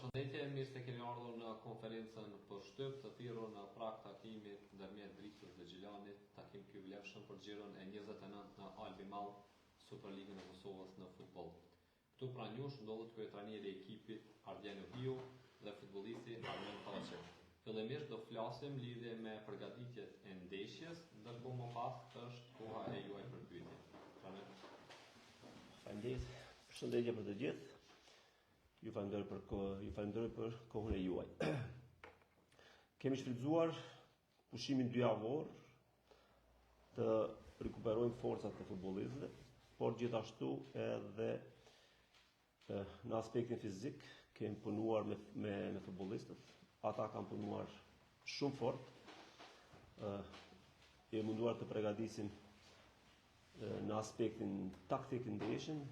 Përshëndetje, mirë se keni ardhur në konferencën për shtyp të thirrur në prag takimit ndërmjet Dritos dhe Gjilanit, takim ky vlefshëm për xhiron e 29 në Albi Mall, Superligën e Kosovës në futboll. Këtu pranë jush ndodhet kryetrajneri i ekipit Ardian Hiu dhe futbollisti Armen Taçi. Fillimisht do flasim lidhje me përgatitjet e ndeshjes, ndërkohë më pas është koha e juaj për pyetje. Faleminderit. Përshëndetje për të gjithë. Ju falenderoj për kohën e juaj. Kemi shfrytzuar pushimin 2 javor të rikuperojmë forcat e futbollistëve, por gjithashtu edhe në aspektin fizik kemi punuar me futbollistët. Ata kanë punuar shumë fort. Jemi munduar të përgatisim në aspektin taktik të ndeshjen,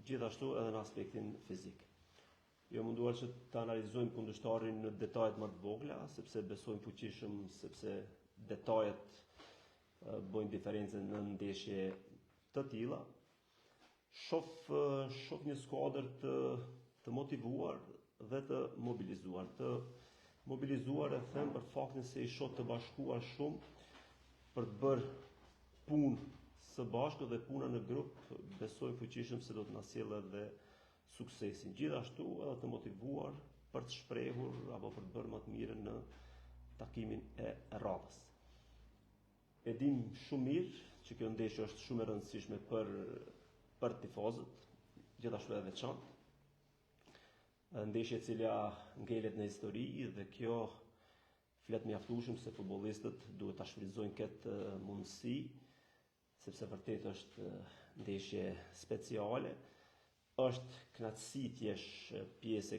gjithashtu edhe në aspektin fizik. Jemi munduar që të analizojmë kundërshtarin në detajet më të vogla, sepse besojmë fuqishëm, sepse detajet bëjnë diferencën në ndeshje të tilla. Shoh një skuadër të motivuar dhe të mobilizuar. Të mobilizuar e them për faktin se i shoh të bashkuar shumë për të bërë punë së bashku dhe puna në grup, besoj fuqishëm se do të na sjellë edhe suksesin. Gjithashtu edhe të motivuar për të shprehur apo për të bërë më të mirën në takimin e radhës. E dim shumë mirë që kjo ndeshje është shumë e rëndësishme për tifozët, gjithashtu edhe veçantë. Ndeshje e cila ngelet në histori dhe kjo flet mjaftueshëm se futbollistët duhet ta shfrytëzojnë këtë mundësi, sepse vërtet është ndeshje speciale. Është kënaqësi t'jesh pjesë e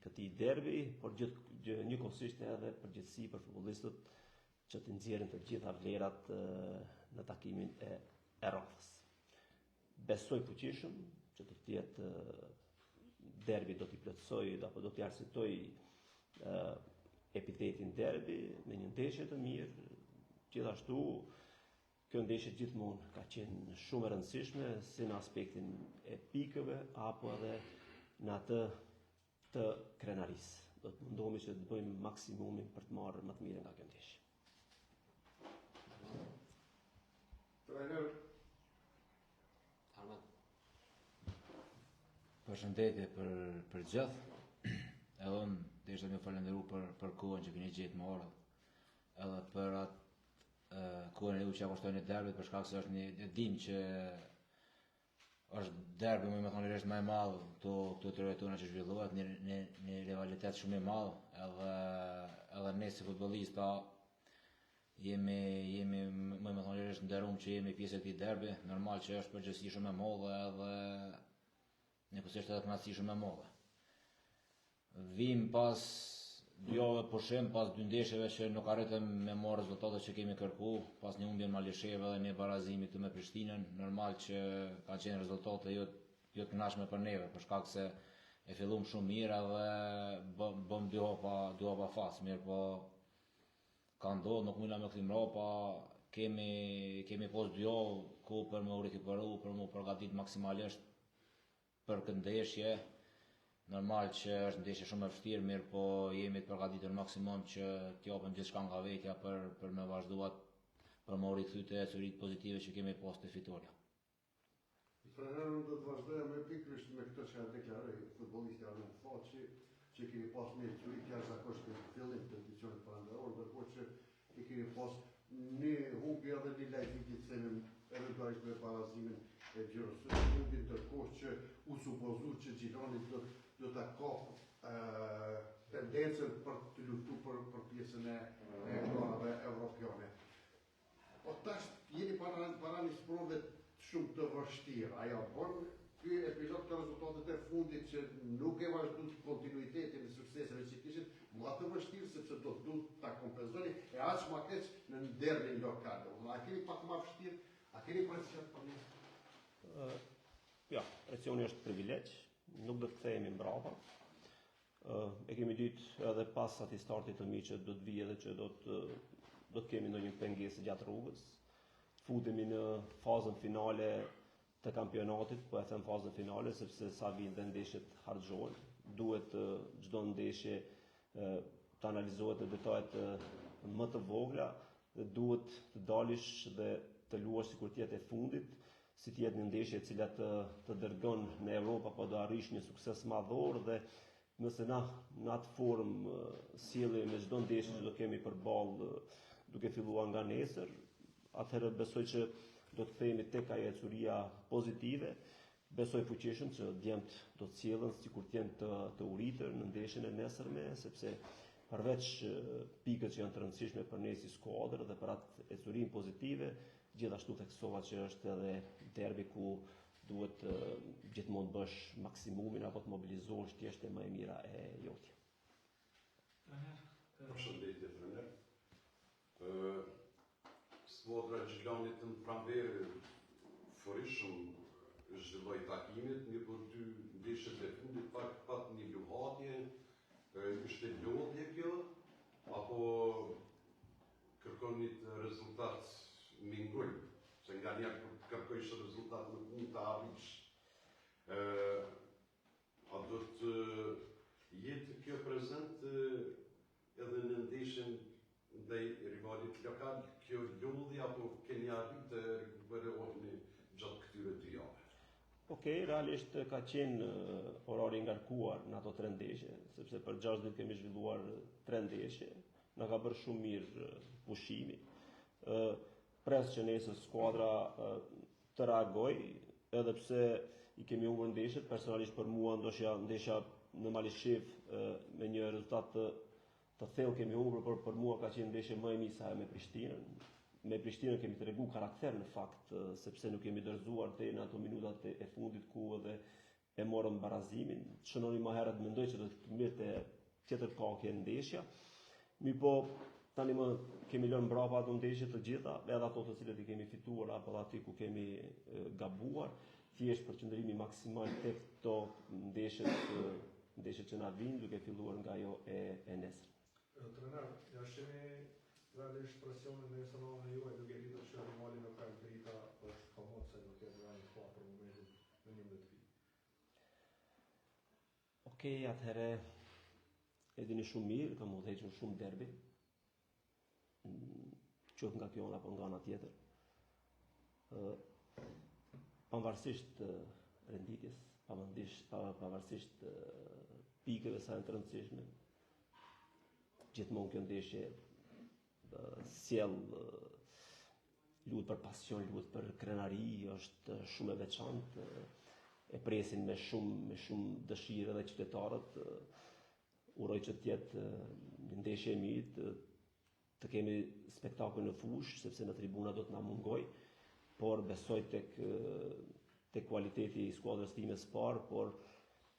këtij derbi, por njëkohësisht edhe përgjegjësi për futbollistët që të nxjerrin të gjitha vlerat në takimin e radhës. Besoj fuqishëm që të jetë derbi do t'i plotësoj apo do t'i arsyetoj epitetin derbi me një ndeshje të mirë. Gjithashtu kjo ndeshje gjithmonë ka qenë shumë e rëndësishme si në aspektin e pikëve apo edhe në atë të krenarisë. Do të mundohemi që të bëjmë maksimumin për të marrë më të mirën nga kjo ndeshje. Trajner Armen. Përshëndetje për gjithë. Edhe unë desha më falenderu për kohën që keni gjetë më ardh. Edhe për atë kohën e u që ja kushtojnë e derbit, për shkak se është një dim që është derbi më thonë më i madh këto tre tona që zhvillohet në rivalitet shumë i madh, edhe ne si futbollista jemi më thonë nderuar që jemi pjesë e këtij derbi, normal që është përgjegjësi shumë e madhe edhe njëkohësisht edhe kënaqësi shumë e madhe. Vim pas 2 javë pushim, pas 2 ndeshjeve që nuk arritëm me marrë rezultatet që kemi kërku, pas një humbje Malisheve dhe një barazimi këtu me Prishtinën, normal që kanë qenë rezultate jo të kënaqshme për neve, për shkak se e filluam shumë mirë edhe bëm 2 hapa fas, mirë po ka ndodhur, nuk mundna me kthim rapa, kemi pas 2 javë kohë për me u rikuperu, për me u përgatit maksimalisht për këtë ndeshje. Normal që është ndeshje shumë e vështirë, mirë po jemi të përgatitur maksimum që t'japim gjithçka nga vetja për me vazhduar për me u rikthy te çurit pozitive që kemi pas te fitoria. Trajneri do të vazhdojë me pikërisht me këtë që deklaroi futbollisti Armen Taçi, që keni pas një çurit jashtëzakonisht në fillim të edicionit parandoror, ndërkohë që i keni pas një humbje edhe një lajmiti të themin eventualisht me parazimin e Gjirosë, humbje ndërkohë që u supozu që Gjilani do ta kapë tendencën për të luftuar për pjesën e planave evropiane. Po tash jeni para një sprove shumë të vështira. Ajo bën ky epizod të rezultatet e fundit që nuk e vazhdon kontinuitetin e sukseseve që kishin, më të vështirë sepse do të duhet ta kompenzoni e aq më keq në derbin lokal. A keni pak më vështirë? A keni presion për një? Ja, presioni është privilegj, nuk do të kthehemi mbrapa. E kemi ditë edhe pas atij startit të mirë që do të vijë edhe që do të kemi ndonjë pengesë gjatë rrugës. Futemi në fazën finale të kampionatit, po e them fazën finale, sepse sa vinë dhe ndeshjet harxhohen. Duhet çdo ndeshje të analizohet në detajet më të vogla dhe duhet të dalish dhe të luash sikur të jetë e fundit, si të jetë një ndeshje e cila të dërgon në Europë apo do arrish një sukses madhor dhe nëse na në atë formë sjellim me çdo ndeshje që do kemi përballë duke filluar nga nesër, atëherë besoj që do të kthehemi tek ajo ecuria pozitive. Besoj fuqishëm që djemt do të sjellën sikur të jenë të uritur në ndeshjen e nesërme, sepse përveç pikët që janë të rëndësishme për ne si skuadër dhe për atë ecurinë pozitive, gjithashtu theksova që është edhe derbi ku duhet gjithmonë bësh maksimumin apo të mobilizohesh thjesht e më e mira e jotja. Përshëndetje trener. Skuadra e Gjilanit në pranverë forishëm zhvilloi takimet, një për 2 ndeshjet e fundit pat një luhatje, ishte lodhje kjo, apo kërkonit rezultat mingull, se nga njerë për të kërkojsh rezultat në punë të arrish. A do të jetë kjo prezent edhe në ndeshjen ndaj rivalit lokal, kjo lodhje apo keni arrit të rekuperoheni gjatë këtyre 2 javëve? Okej, realisht ka qenë orari ngarkuar në ato 3 ndeshje, sepse për 6 ditë kemi zhvilluar 3 ndeshje, na ka bërë shumë mirë pushimi. Pres që nesër skuadra të reagoj, edhe pse i kemi humbur ndeshjet, personalisht për mua ndoshta ndeshja në Malishev me një rezultat të thellë kemi humbur, por për mua ka qenë ndeshje më e mirë se ajo me Prishtinën. Me Prishtinën kemi tregu karakter në fakt, sepse nuk kemi dorëzuar deri në ato minutat e fundit ku edhe e morëm barazimin. Shënoni më herët mendoj që do të mirë tjetër kakje ndeshja. Po tani më kemi lënë mbrapa ato ndeshje të gjitha, edhe ato të cilët i kemi fituar apo aty ku kemi gabuar, thjesht përqendrimi maksimal tek këto ndeshjet që na vinë, duke filluar nga ajo e nesër. Trener, ja shemi realisht presionin në personalin e juaj duke ditur që rivali lokal Drita është komod se nuk e vëran të për momentin në 11 vjet. Okej, atëherë e dini shumë mirë, kam udhëhequr shumë derbi, qoftë nga kjo apo nga ana tjetër. Pavarësisht renditjes, pavarësisht pikëve sa janë të rëndësishme, gjithmonë kjo ndeshje sjell luhet për pasion, luhet për krenari, është shumë e veçantë, e presin me shumë dëshirë edhe qytetarët. Uroj që të jetë një ndeshje e mirë, të kemi spektakull në fushë, sepse në tribuna do të na mungoj, por besoj tek kualiteti i skuadrës time së parë, por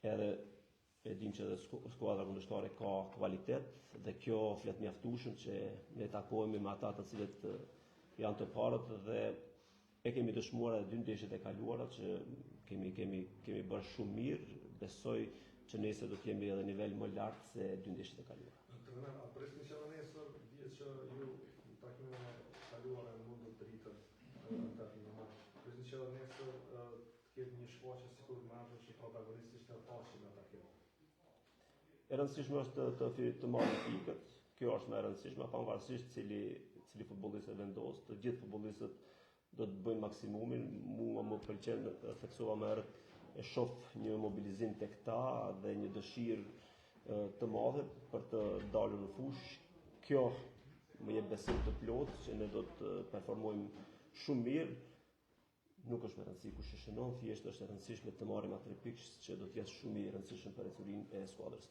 edhe e dim që edhe skuadra kundërshtare ka kvalitet dhe kjo flet mjaftueshëm që ne takohemi me ata të cilët janë të parët dhe e kemi dëshmuar edhe 2 ndeshjet e kaluara që kemi bërë shumë mirë. Besoj që nesër do të kemi edhe nivel më lart se 2 ndeshjet e kaluara. Trener, a presni që nesër dihet që ju në takimin e kaluar e mundur të rritët presni që nesër të ketë një shfaqje sikur marrë që protagonistisht e pashë në takim. E rëndësishme është të marrë pikët. Kjo është më e rëndësishme, pavarësisht cili futbollist e vendos. Të gjithë futbollistët do të bëjnë maksimumin. Mua më pëlqen, theksova më herët, e shoh një mobilizim tek ta dhe një dëshirë të madhe për të dalur në fushë. Kjo më jep besim të plotë që ne do të performojmë shumë mirë. Nuk është me rëndësi kush e shënon, thjesht është e rëndësishme të marrim atë pikë që do të jetë shumë i rëndësishëm për ecurinë e skuadrës.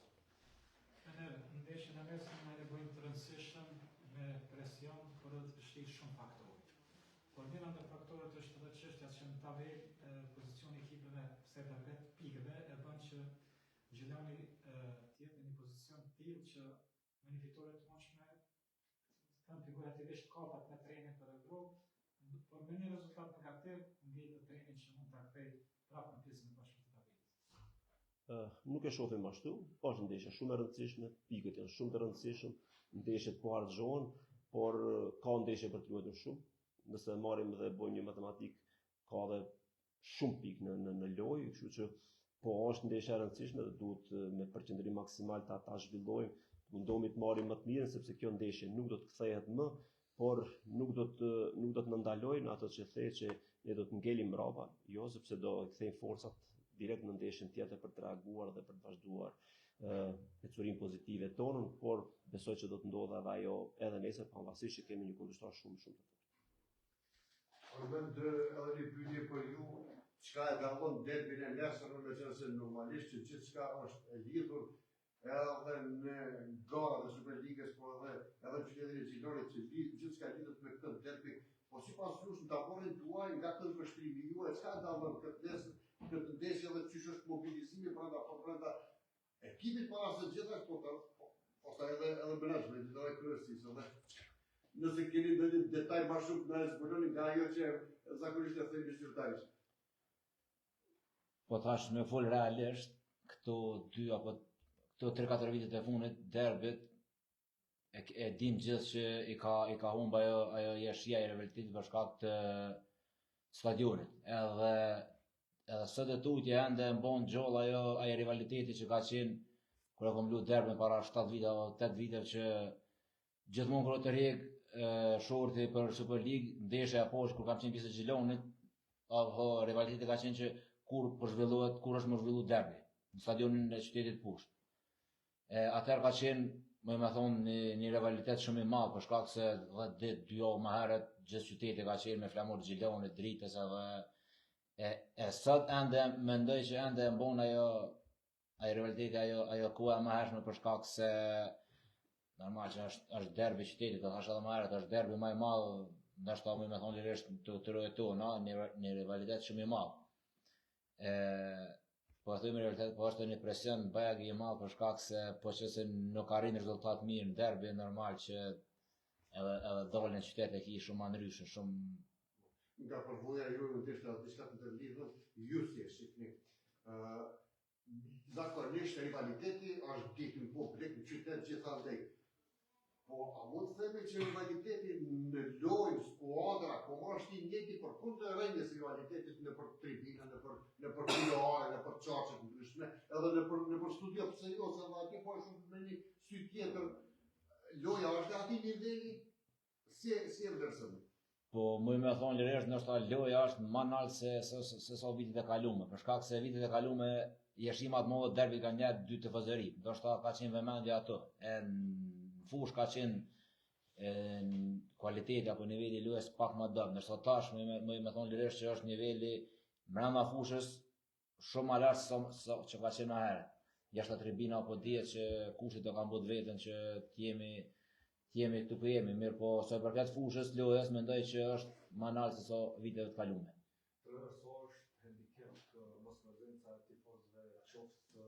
Ndeshjen e nesërme e bëjmë të rëndësishëm me presion, por edhe të vështirë shumë faktorë. Por njëra ndër faktorët është edhe çështja që në tabelë pozicioni i ekipeve serba vet pikëve e bën që Gjilani të jetë në një pozicion të tillë që me një fitore të mundshme kanë figurativisht kapat me trenin për Evropë, por me një rezultat negativ ngjitet trenin që mund ta kthej prapë në pjesën e bashkë të tabelës. Nuk e shohim ashtu, është ndeshje shumë e rëndësishme, pikët janë shumë të rëndësishëm, ndeshjet po harxhohen, por ka ndeshje për të luajtur shumë. Nëse marrim dhe bëjmë një matematik, ka dhe shumë pikë në lojë, kështu që po është ndeshja e rëndësishme dhe duhet me përqendrim maksimal ta zhvillojmë, mundohemi të marrim më të mirën sepse kjo ndeshje nuk do të kthehet më, por nuk do të na ndalojnë ato që thej që ne do të ngelim mbrapa, jo sepse do të kthejmë forcat direkt në ndeshjen tjetër për të reaguar dhe për të vazhduar ecurinë pozitive tonën, por besoj që do të ndodhë edhe ajo edhe nesër, pavarësisht që kemi një kundërshtar shumë të fortë. Armend, edhe një pyetje për ju, çka e dallon derbin e nesërmë, meqense normalisht që gjithçka është e lidhur edhe në gara dhe Superligës, por edhe në qytetin e Gjilonit, që gjithçka lidhet me këtë derbi, po sipas jush në taborin tuaj, nga këtë vështrimi juaj, çka dallon këtë ndeshje dhe çish është mobilizimi brenda ekipit para së gjitha, ose edhe menaxhmentit edhe kryesisë, edhe nëse keni ndonjë detaj më shumë na zbuloni nga ajo që zakonisht e themi zyrtarisht. Po thash me fol realisht, këto 3-4 vitet e fundit derbit e dim gjithë që i ka humb ajo jashtia e realitetit për shkak të stadionit. Edhe sot e tutje ende mbon gjallë ajo rivaliteti që ka qenë kur e kam luajtur derbin para 7 vite apo 8 vite që gjithmonë kur të rreg shorti për Super League, ndeshja e poshtë kur kam qenë pjesë e Gjilonit, apo rivaliteti ka qenë që kur është më zhvilluar derbi në stadionin e qytetit poshtë. Atëherë ka qenë, më thonë, një rivalitet shumë i madh për shkak se 10 ditë, 2 javë më herët gjithë qyteti ka qenë me flamur Gjilonit, Dritës edhe sot ende mendoj që ende mbon ajo rivaliteti, ajo koha më hershme për shkak se normal që është derbi i qytetit, do thash edhe më herët, është derbi më i madh, ndoshta më thonë lirisht të rojtona, një rivalitet shumë i madh. Po themi realitet, po është një presion bajag i madh për shkak se po qëse nuk arrin rezultat mirë në derbi, normal që edhe dolën në qytet e ki shumë ndryshe, shumë nga përvoja ju në të diçka të ndërlidhur, ju si e shihni. Zakonisht rivaliteti është ditë në publik në qytet gjithandej. Po a mund të themi që rivaliteti në lojë, skuadra, po është i njëjti për kundër rënjes rivalitetit nëpër tribina, nëpër kuloare, nëpër çarqe të ndryshme, edhe nëpër studio, pse jo, se atje po është me një sy tjetër. Loja është atij niveli, si e vlerësoni? Po më thonë lirisht, ndoshta loja është më nalt se sa vitet e kaluara, për shkak se vitet e kaluara jeshima të mëdha derbi kanë gjatë 2 tifozëri, ndoshta ka qenë vëmendje ato. Në fush ka qenë kualiteti apo niveli i lojës pak më dobët, ndërsa tash më thonë lirisht që është niveli brenda fushës shumë më lart se që ka qenë më herët. Jashtë tribina apo dihet që kushtet do kanë bërë veten që të jemi këtu ku jemi, mirë po sa i përket fushës lojës mendoj që është më lart se sa viteve të kaluara. Sa është handicap mosprezenca e tifozëve qoftë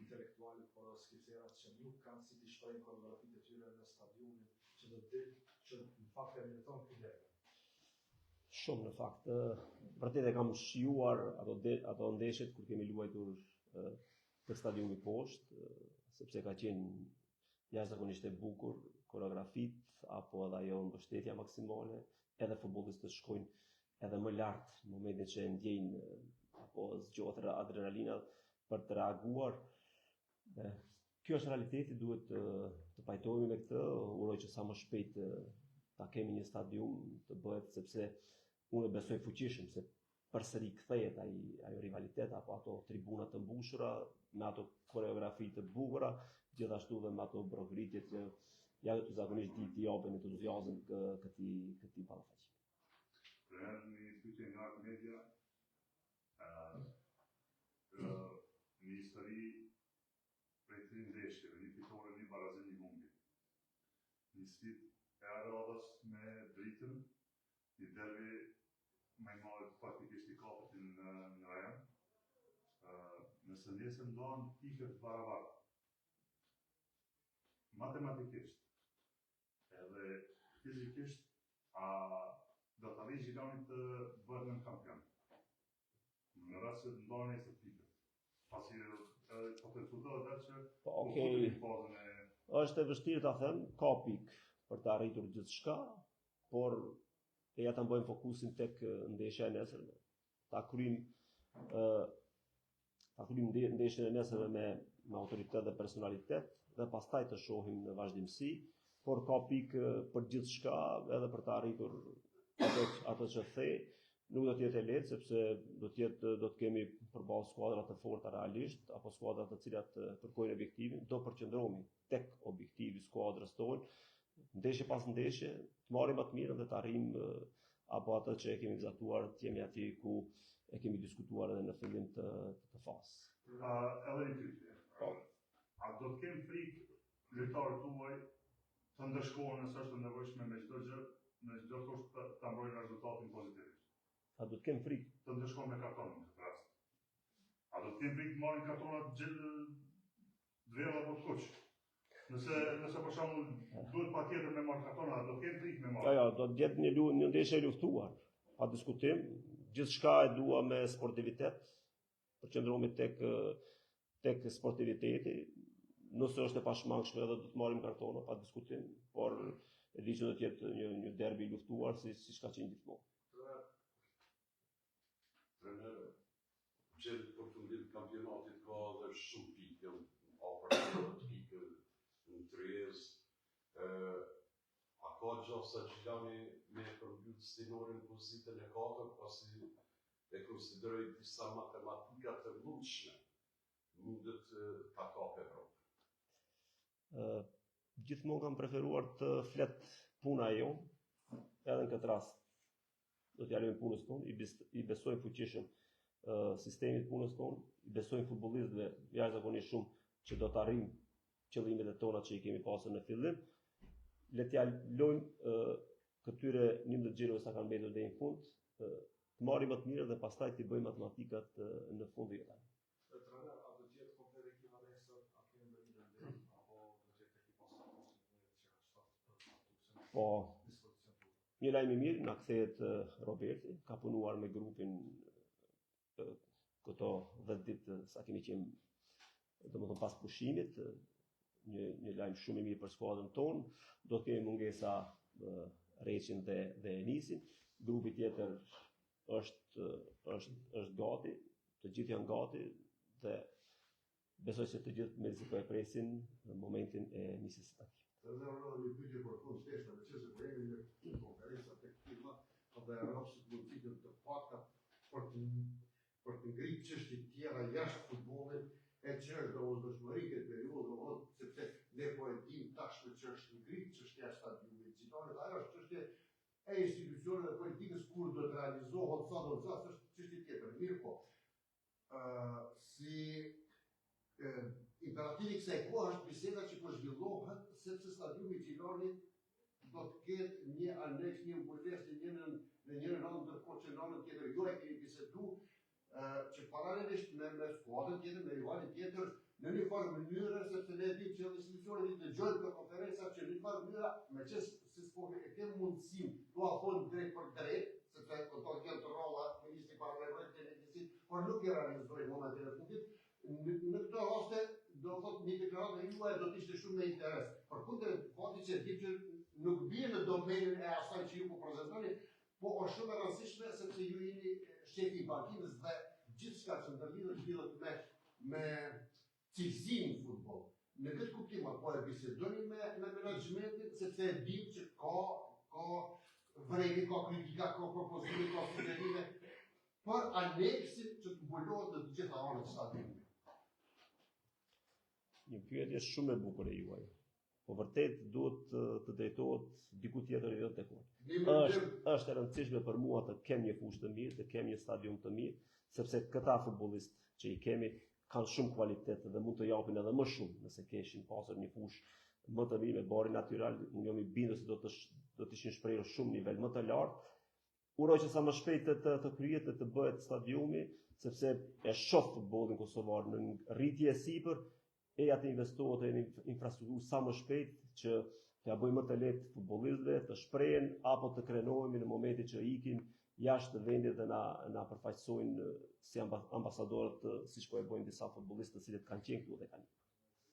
intelektuale, por skicera që nuk kanë si të shtojnë koreografitë e tyre në stadionin që do ditë që në fakt e meriton këtë derbi. Shumë në fakt, vërtet e kam shijuar ato ndeshjet kur kemi luajtur të stadiumi poshtë, sepse ka qenë jashtëzakonisht e bukur, koreografit apo edhe ajo mbështetja maksimale, edhe futbollistët shkojnë edhe më lart në momentin që e ndjejnë apo zgjohet adrenalina për të reaguar. Kjo është realiteti, duhet të pajtohemi me këtë, uroj që sa më shpejt ta kemi një stadium të bëhet, sepse unë besoj fuqishëm se përsëri kthehet ajo rivalitet apo ato tribuna të mbushura me ato koreografi të bukura, gjithashtu dhe me ato brokritje që zakonisht t'i japin entuziazëm këtij ballafaqimi. Për një pyetje nga media, një histori prej 3 ndeshjeve, një fitore, një barazim, një humbje. Një sfidë e Aradhës me Dritën, një derbi më i madh faktikisht i kapit në rajon. Nëse nesër ndohen pikët barabartë, matematikisht edhe fizikisht, do të arrijë Gjilani të bëhet në kampion. Në rast se ndohen nesër pikët, pasi po të diskutohet që është e vështirë ta them, ka pikë për të arritur gjithçka, por e ja ta mbojmë fokusin tek ndeshja e nesërme. Ta kryjm ndeshjen e nesërme me autoritet dhe personalitet dhe pastaj të shohim në vazhdimsi, por ka pikë për gjithçka edhe për të arritur ato që the. Nuk do të jetë e lehtë sepse do të kemi përballë skuadra të forta realisht apo skuadra të cilat kërkojnë objektivin, do përqendrohemi tek objektivi i skuadrës tonë, ndeshje pas ndeshje, të marrim më të mirën dhe të arrijmë apo atë që e kemi vizatuar, të jemi aty ku e kemi diskutuar edhe në fillim të fasës. Edhe një pyetje. A do të kemë frikë lojtarët tuaj të ndëshkohen nëse është e nevojshme me çdo gjë, në çdo kusht ta mbrojnë rezultatin pozitivisht? A do të kemë frikë? Të ndëshkohen me karton në këtë rast. A do të kemë frikë të marrin kartonat dvela apo të kuq? Nëse për shembull duhet patjetër me marrë kartona, do të kemë frikë me marrë? Jo, do të jetë një ndeshje e luftuar, pa diskutim. Gjithçka e dua me sportivitet, përqendrohemi tek sportiviteti. Nëse është e pashmangshme edhe do të marrim kartona pa diskutim, por e di që do të jetë një derbi i luftuar siç ka qenë gjithmonë. Trener, gjithë për fundim kampionatit ka dhe shumë pikë, afër 40 pikë në Triez. A ka gjatë sa Gjilani me përmbyt stinorin pozitën e 4, pasi e konsideroj disa matematika të mundshme, mundet ta kapë Evropë. Gjithmonë kam preferuar të flet puna jonë, edhe në këtë rast. Do t'ja lejmë punës tonë, i besojmë fuqishëm sistemit punës tonë, i besojmë futbollistëve jashtëzakonisht shumë që do të arrijmë qëllimet e tona që i kemi pasur në fillim. Le t'ja lojmë këtyre 11 xhirove sa kanë mbetur deri në fund, të marrim më të mirë dhe pastaj t'i bëjmë matematikat në fund të jetës. Trener, a do të jetë komplet ekipa nesër, a kemi ndonjë vendim apo do të jetë ekipa sa Po, një lajm i mirë, na kthehet Roberti, ka punuar me grupin këto 10 ditë sa kemi qenë, domethënë pas pushimit, një lajm shumë i mirë për skuadrën tonë. Do të kemi mungesa Reqin dhe Enisin. Grupi tjetër është gati, të gjithë janë gati dhe besoj se të gjithë mezi po e presin në momentin e nisjes së takimit. Edhe një pyetje për fund thjeshtë, me çështje për një konferencë tek firma, apo e rrofsh mundësitë të pakta për të ngritur çështje të tjera jashtë futbollit, e që është domosdoshmëri këtë periudhë, sepse ne po e dim tashmë që është ngritur çështja e stadiumit Gjitorit, ajo është çështje e institucioneve dhe politikës kur do të realizohet, sa do të thotë, është çështje tjetër. Mirë po, imperativi kësaj kohe është biseda që po zhvillohet, sepse stadiumi i Gjilanit do të ketë një aneks, një mbulesje në njërin anë, ndërkohë që në anën tjetër jo e kemi bisedu, që paralelisht me skuadrën tjetër, me rivalin tjetër, në një farë mënyrë, sepse ne dim që institucionet i dëgjojnë për konferenca që në një farë mënyra, me që si s'po e kemë mundësim, do a thonë drejt për drejt, sepse do të kemë të rolla ministri parlamentit të energjisit, por nuk e realizojnë momentin e fundit. Në këto raste, do thotë një deklaratë e juaj do të ishte shumë me interes. Përkundër faktit që di që nuk bie në domenin e asaj që ju po prezantoni, po është shumë e rëndësishme sepse ju jeni shefi i bankimës dhe gjithçka që ndërlidhet me cilësinë e futbollit. Në këtë kuptim apo e bisedoni me menaxhmentin sepse e dim që ka vrejtje, ka kritika, ka propozime, ka sugjerime për aneksin që të mbulohet në të gjitha anët e stadiumit. Një pyetje shumë e bukur e juaj. Po vërtet duhet të drejtohet diku tjetër jo tek unë. Është e rëndësishme për mua të kem një fushë të mirë, të kem një stadium të mirë, sepse këta futbollistë që i kemi kanë shumë kualitet dhe mund të japin edhe më shumë nëse kishin pasur një fushë më të mirë me bari natyral. Unë jam i bindur se do të ishin shprehur shumë nivel më të lartë. Uroj që sa më shpejt të kryhet dhe të bëhet stadiumi, sepse e shoh futbollin kosovar në rritje e sipër, e atë investohet në infrastrukturë sa më shpejt që t'ja bëjmë më të lehtë futbollistëve të shprehen apo të krenohemi në momentin që ikin jashtë vendit dhe na përfaqësojnë si ambasadorët, siç po e bëjnë disa futbollistë të cilët kanë qenë këtu dhe kanë.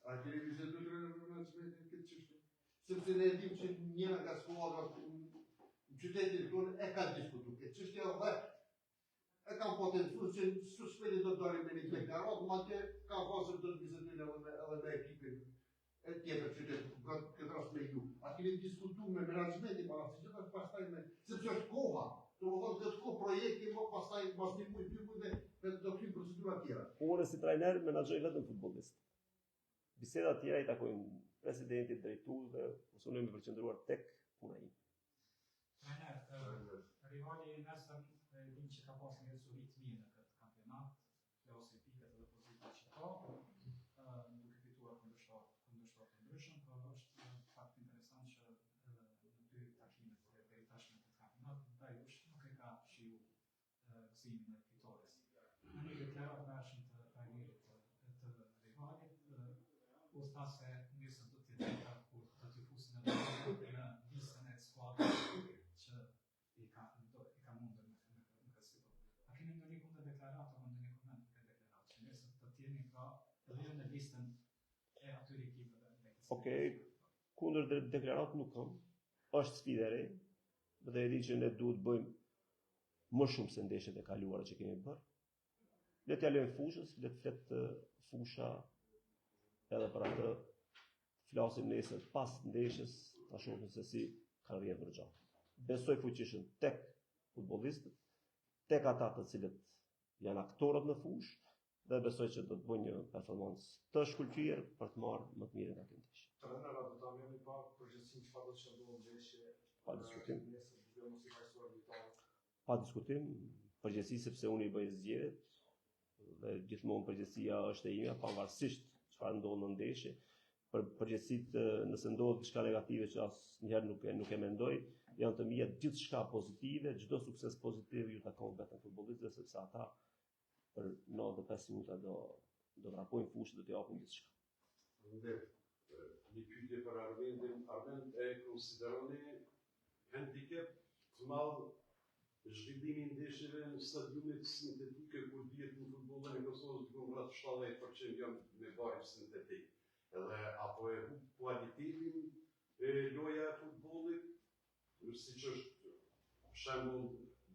A keni biseduar me menaxhmentin këtë çështje? Sepse ne dim që njëra nga skuadrat në qytetin tonë e ka diskutu. Çështja dhe e kam potencuar që së shpejti do të dalim me një deklarat, ma të ka pasur të vizitojnë edhe me ekipin e tjetër qytet, këtë rast me ju. A kemi diskutu me menaxhmentin para se gjithashtu pastaj me sepse është koha. Domethënë këtë kohë projekti më pastaj pas një muaj, 2 muaj do kryejmë procedura tjera. Unë si trajner menaxhoj vetëm futbollist. Bisedat tjera i takojnë presidentit, drejtuesve, ose unë më përqendruar tek puna ime. Trajner, rivali i nesër din që ka pas një rezultat të mirë në këtë kampionat, plosi pikat edhe pozitat që ka, duke fituar kundërshtar të ndryshëm, por është fakt interesant që në 2 takimet deri tashmë në këtë kampionat, Dajush nuk e ka shiju gëzimin e fitores. Në një deklaratë të mërshme të trajnerit të rivalit, u tha se nisën do të jetë kur do të fusin në listën e skuadrës që i ka mundur në këtë situatë. A keni ndonjë kundër deklaratë apo ndonjë koment në këtë deklaratë që nesër do të jeni pra edhe në listën e atyre ekipeve? Okej, kundër deklaratë nuk kam. Është sfidë e re, dhe e di që ne duhet bëjmë më shumë se ndeshjet e kaluara që kemi bërë. Le t'ja lejmë fushës, le të fletë fusha edhe për atë flasim nesër pas ndeshjes, ta shohim se si kanë rrjedhur gjatë. Besoj fuqishëm tek futbollistët, tek ata të cilët janë aktorët në fushë, dhe besoj që do të bëjnë një performancë të shkëlqyer për të marrë më të mirën nga kjo ndeshje. Trajnera do ta merrni pa përgjegjësinë çfarë do të shëndohet ndeshje. Pa diskutim. Nesër duke mos i kaqësuar vitalët. Pa diskutim, përgjegjësi sepse unë i bëj zgjedhjet dhe gjithmonë përgjegjësia është e imja, pavarësisht çfarë ndodh në ndeshje. Për përgjegjësitë, nëse ndodh diçka negative që asnjëherë nuk e mendoj, janë të mia gjithçka pozitive, çdo sukses pozitiv ju takon vetëm futbollistëve sepse ata për 95 minuta do vrapojnë fushën, do t'i japin gjithçka. Një pyetje për Armendin. Armend, e konsideroni handicap të madh zhvillimin e ndeshjeve në stadiumet sintetike kur dihet në futbollin e Kosovës diku rreth 70% janë me barë sintetik. Edhe apo e hub kualitetin e loja e futbollit, siç është shembull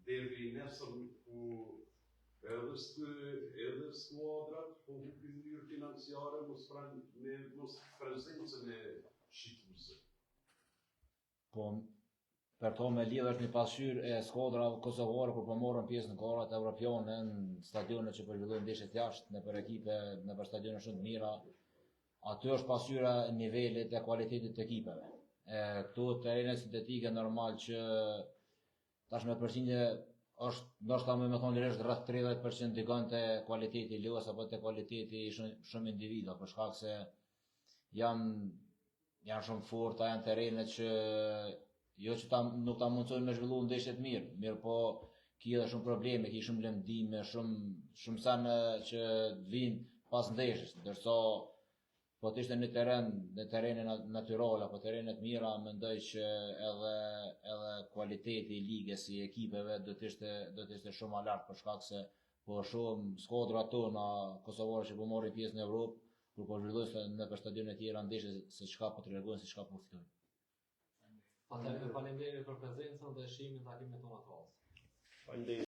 derbi i nesër ku edhe skuadrat po hupin mënyrë financiare mos prezencën e shituesve. Po, për to me lidh është një pasqyrë e skuadrave kosovare kur po morën pjesë në garat evropiane në stadione që po zhvillojnë ndeshjet jashtë, në për ekipe, në për stadione shumë të mira. Aty është pasqyra e nivelit e kualitetit të ekipeve. Këtu terrenet sintetike normal që tash me përqindje është ndoshta më thonë lirësht rreth 30% dikon te kualiteti i lojës apo te kualiteti i shumë individëve, për shkak se janë shumë forta, janë terrene që jo që nuk ta mundsojnë me zhvillu ndeshje të mirë po ki edhe shumë probleme, ki shumë lëndime, shumë sanë që vinë pas ndeshjes, ndërsa po të ishte në terrene natyrale apo terrene të mira, mendoj që edhe kualiteti i ligës i ekipeve do të ishte shumë më lart për shkak se po shumë skuadrat tona kosovare që po morrin pjesë në Evropë, kur po zhvillojnë në stadione të tjera ndeshje se çka po tregojnë, se çka po fitojnë. Faleminderit për prezencën dhe shimin takimin tonë të radhës. Faleminderit.